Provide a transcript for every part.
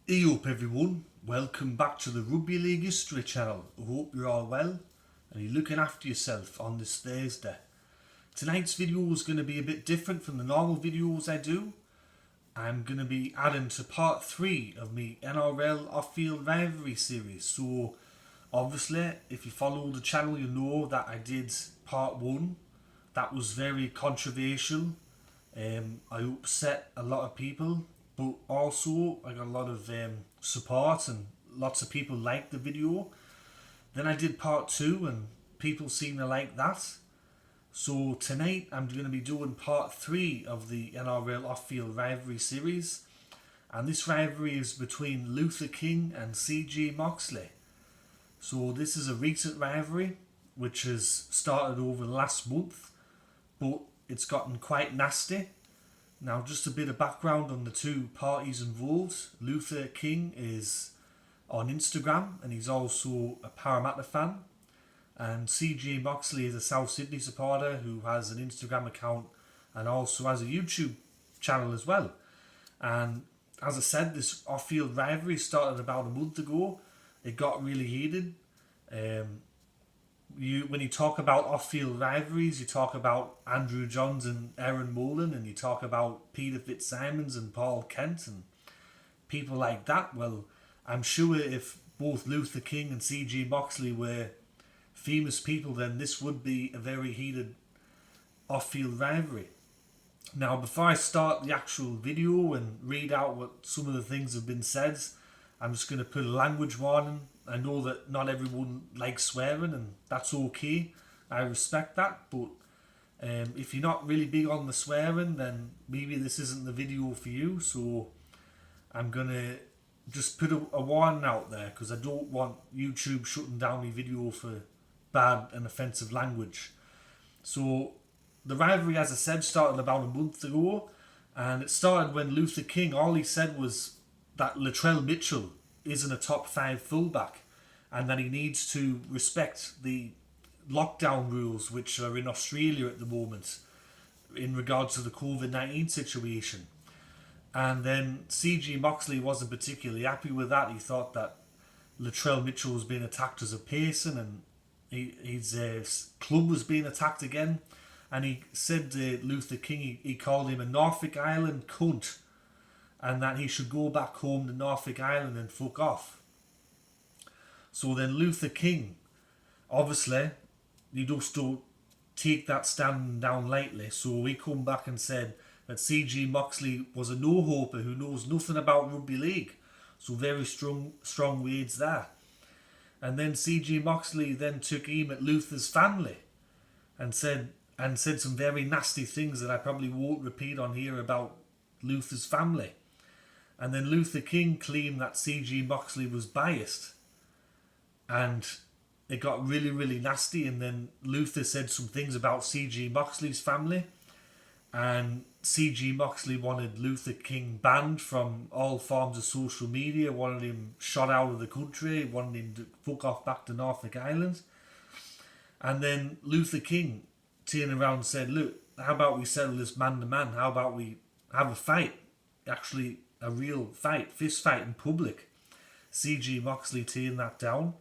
Hey up everyone, welcome back to the Rugby League History channel. I hope you're all well and you're looking after yourself on this Thursday. Tonight's video is going to be a bit different from the normal videos I do. I'm going to be adding to part 3 of my NRL off-field rivalry series. So obviously if you follow the channel you know that I did part 1. That was very controversial. I upset a lot of people, but also I got a lot of support and lots of people liked the video. Then I did part 2 and people seem to like that. So tonight I'm going to be doing part 3 of the NRL off-field rivalry series, and this rivalry is between Luther King and CJ Moxley. So this is a recent rivalry which has started over the last month, but it's gotten quite nasty. Now, just a bit of background on the two parties involved. Luther King is on Instagram and he's also a Parramatta fan. And CJ Moxley is a South Sydney supporter who has an Instagram account and also has a YouTube channel as well. And as I said, this off-field rivalry started about a month ago. It got really heated. When you talk about off-field rivalries, you talk about Andrew Johns and Aaron Mullen, and you talk about Peter Fitzsimons and Paul Kent and people like that. Well, I'm sure if both Luther King and CJ Moxley were famous people, then this would be a very heated off-field rivalry. Now, before I start the actual video and read out what some of the things have been said, I'm just going to put a language warning. I know that not everyone likes swearing and that's okay. I respect that, but if you're not really big on the swearing, then maybe this isn't the video for you. So I'm going to just put a warning out there because I don't want YouTube shutting down my video for bad and offensive language. So the rivalry, as I said, started about a month ago, and it started when Luther King, all he said was that Latrell Mitchell isn't a top 5 fullback and that he needs to respect the lockdown rules which are in Australia at the moment in regards to the COVID-19 situation. And then CJ Moxley wasn't particularly happy with that. He thought that Latrell Mitchell was being attacked as a person and his club was being attacked again. And he said to Luther King, he called him a Norfolk Island cunt, and that he should go back home to Norfolk Island and fuck off. So then Luther King, obviously, he just don't take that stand down lightly. So he come back and said that CJ Moxley was a no-hoper who knows nothing about rugby league. So very strong words there. And then CJ Moxley then took aim at Luther's family and said some very nasty things that I probably won't repeat on here about Luther's family. And then Luther King claimed that CJ Moxley was biased. And it got really, really nasty. And then Luther said some things about CJ Moxley's family. And CJ Moxley wanted Luther King banned from all forms of social media, wanted him shot out of the country, wanted him to fuck off back to Norfolk Island. And then Luther King turned around and said, look, how about we settle this man to man? How about we have a fight? Actually, a real fight, fist fight in public. CJ Moxley turned that down.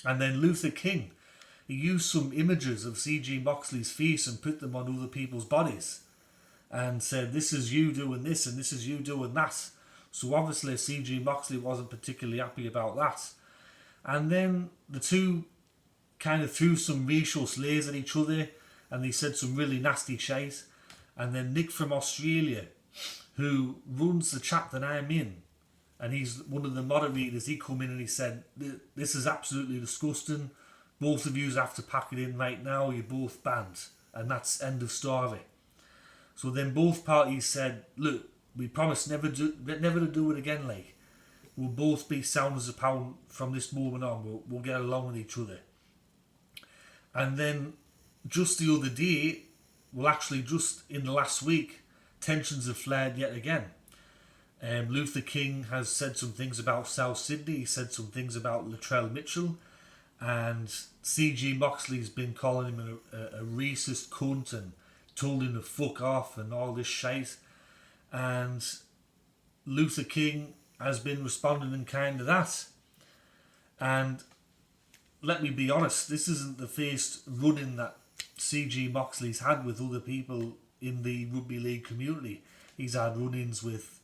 And then Luther King, he used some images of CJ Moxley's face and put them on other people's bodies and said, this is you doing this and this is you doing that. So obviously CJ Moxley wasn't particularly happy about that. And then the two kind of threw some racial slurs at each other and they said some really nasty shit. And then Nick from Australia, who runs the chat that I'm in, and he's one of the moderators, he come in and he said, this is absolutely disgusting. Both of you have to pack it in right now. You're both banned. And that's end of story. So then both parties said, look, we promise never to do it again, like. We'll both be sound as a pound from this moment on. We'll get along with each other. And then just the other day, well actually just in the last week, tensions have flared yet again. Luther King has said some things about South Sydney. He said some things about Latrell Mitchell. And CJ Moxley's been calling him a racist cunt and told him to fuck off and all this shit. And Luther King has been responding in kind to that. And let me be honest, this isn't the first run-in that CJ Moxley's had with other people in the rugby league community. He's had run-ins with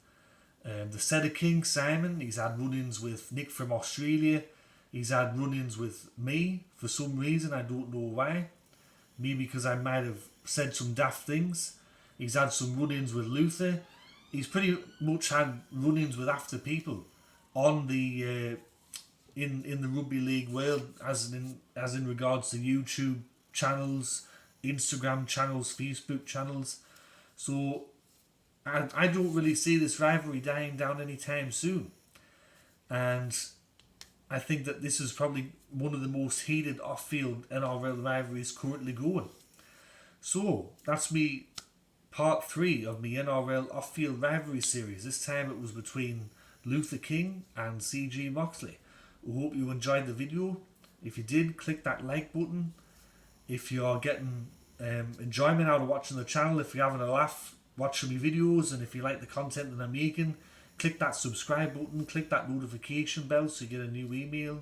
the Setter King, Simon. He's had run-ins with Nick from Australia. He's had run-ins with me for some reason. I don't know why. Maybe because I might have said some daft things. He's had some run-ins with Luther. He's pretty much had run-ins with after people on the in the rugby league world, as in regards to YouTube channels, Instagram channels, Facebook channels. So I don't really see this rivalry dying down anytime soon. And I think that this is probably one of the most heated off-field NRL rivalries currently going. So that's me part 3 of my NRL off-field rivalry series. This time it was between Luther King and CJ Moxley. I hope you enjoyed the video. If you did, click that like button. If you're getting enjoyment out of watching the channel, if you're having a laugh watching my videos, and if you like the content that I'm making, click that subscribe button, click that notification bell so you get a new email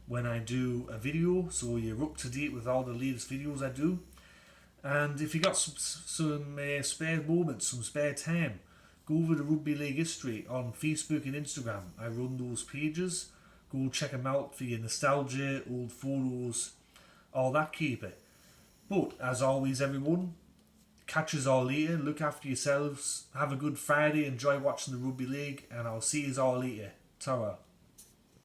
when I do a video, so you're up to date with all the latest videos I do. And if you got some spare moments, some spare time, go over to Rugby League History on Facebook and Instagram. I run those pages. Go check them out for your nostalgia, old photos, all that keep it. But as always, everyone, catch us all later. Look after yourselves. Have a good Friday. Enjoy watching the Rugby League, and I'll see you all later. Ta-ra.